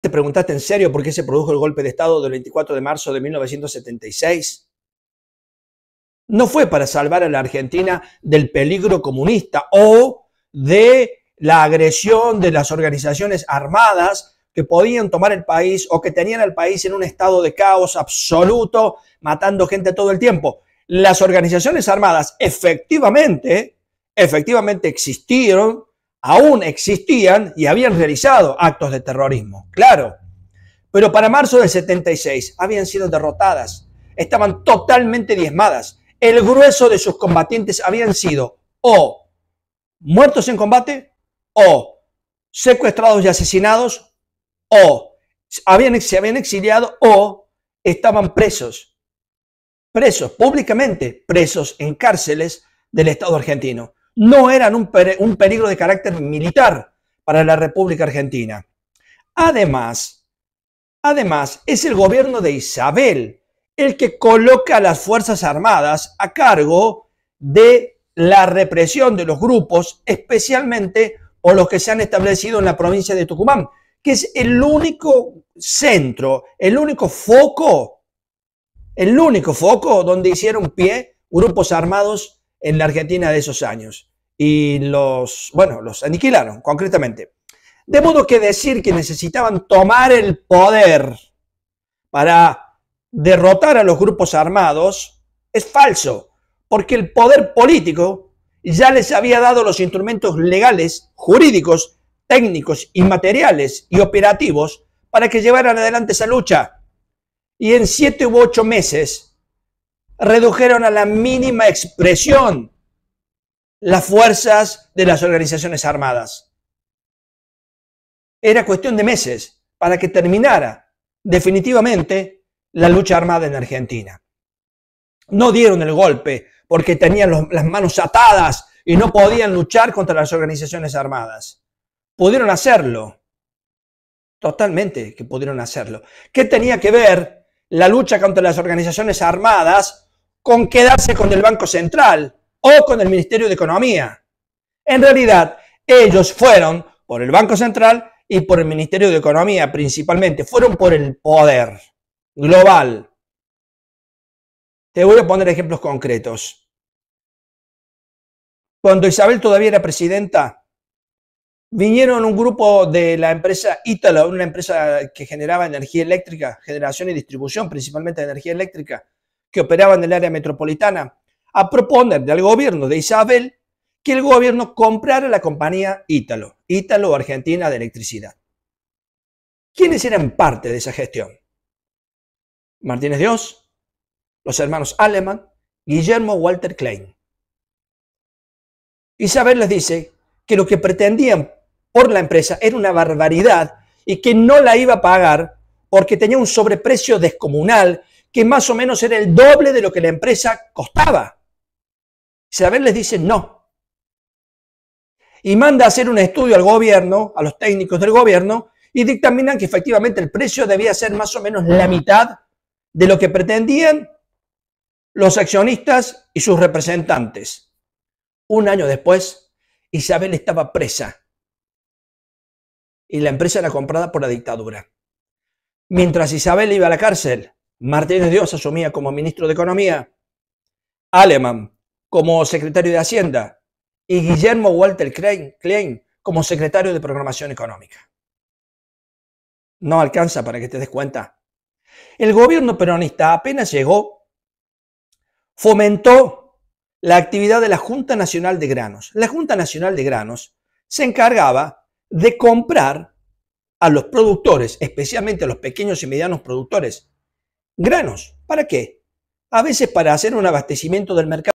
¿Te preguntaste en serio por qué se produjo el golpe de Estado del 24 de marzo de 1976? No fue para salvar a la Argentina del peligro comunista o de la agresión de las organizaciones armadas que podían tomar el país o que tenían al país en un estado de caos absoluto, matando gente todo el tiempo. Las organizaciones armadas efectivamente existieron, aún existían y habían realizado actos de terrorismo, claro. Pero para marzo del 76 habían sido derrotadas, estaban totalmente diezmadas. El grueso de sus combatientes habían sido o muertos en combate, o secuestrados y asesinados, o se habían exiliado, o estaban presos públicamente, presos en cárceles del Estado argentino. No eran un peligro de carácter militar para la República Argentina. Además, es el gobierno de Isabel el que coloca a las Fuerzas Armadas a cargo de la represión de los grupos, especialmente por los que se han establecido en la provincia de Tucumán, que es el único centro, el único foco donde hicieron pie grupos armados en la Argentina de esos años. Y los aniquilaron concretamente. De modo que decir que necesitaban tomar el poder para derrotar a los grupos armados es falso, porque el poder político ya les había dado los instrumentos legales, jurídicos, técnicos y materiales y operativos para que llevaran adelante esa lucha. Y en 7 u 8 meses redujeron a la mínima expresión las fuerzas de las organizaciones armadas. Era cuestión de meses para que terminara definitivamente la lucha armada en Argentina. No dieron el golpe porque tenían las manos atadas y no podían luchar contra las organizaciones armadas. Pudieron hacerlo. Totalmente que pudieron hacerlo. ¿Qué tenía que ver la lucha contra las organizaciones armadas con quedarse con el Banco Central o con el Ministerio de Economía? En realidad, ellos fueron por el Banco Central y por el Ministerio de Economía principalmente. Fueron por el poder global. Te voy a poner ejemplos concretos. Cuando Isabel todavía era presidenta, vinieron un grupo de la empresa Ítalo, una empresa que generaba energía eléctrica, generación y distribución, principalmente de energía eléctrica, que operaba en el área metropolitana, a proponerle al gobierno de Isabel que el gobierno comprara la compañía Ítalo Argentina de Electricidad. ¿Quiénes eran parte de esa gestión? Martínez de Oz, los hermanos Aleman, Guillermo Walter Klein. Isabel les dice que lo que pretendían por la empresa era una barbaridad y que no la iba a pagar porque tenía un sobreprecio descomunal que más o menos era el doble de lo que la empresa costaba. Isabel les dice no. Y manda a hacer un estudio al gobierno, a los técnicos del gobierno, y dictaminan que efectivamente el precio debía ser más o menos la mitad de lo que pretendían los accionistas y sus representantes. Un año después, Isabel estaba presa y la empresa era comprada por la dictadura. Mientras Isabel iba a la cárcel, Martínez de Oz asumía como ministro de Economía, Aleman como secretario de Hacienda y Guillermo Walter Klein como secretario de Programación Económica. No alcanza para que te des cuenta. El gobierno peronista apenas llegó, fomentó la actividad de la Junta Nacional de Granos. La Junta Nacional de Granos se encargaba de comprar a los productores, especialmente a los pequeños y medianos productores, granos. ¿Para qué? A veces para hacer un abastecimiento del mercado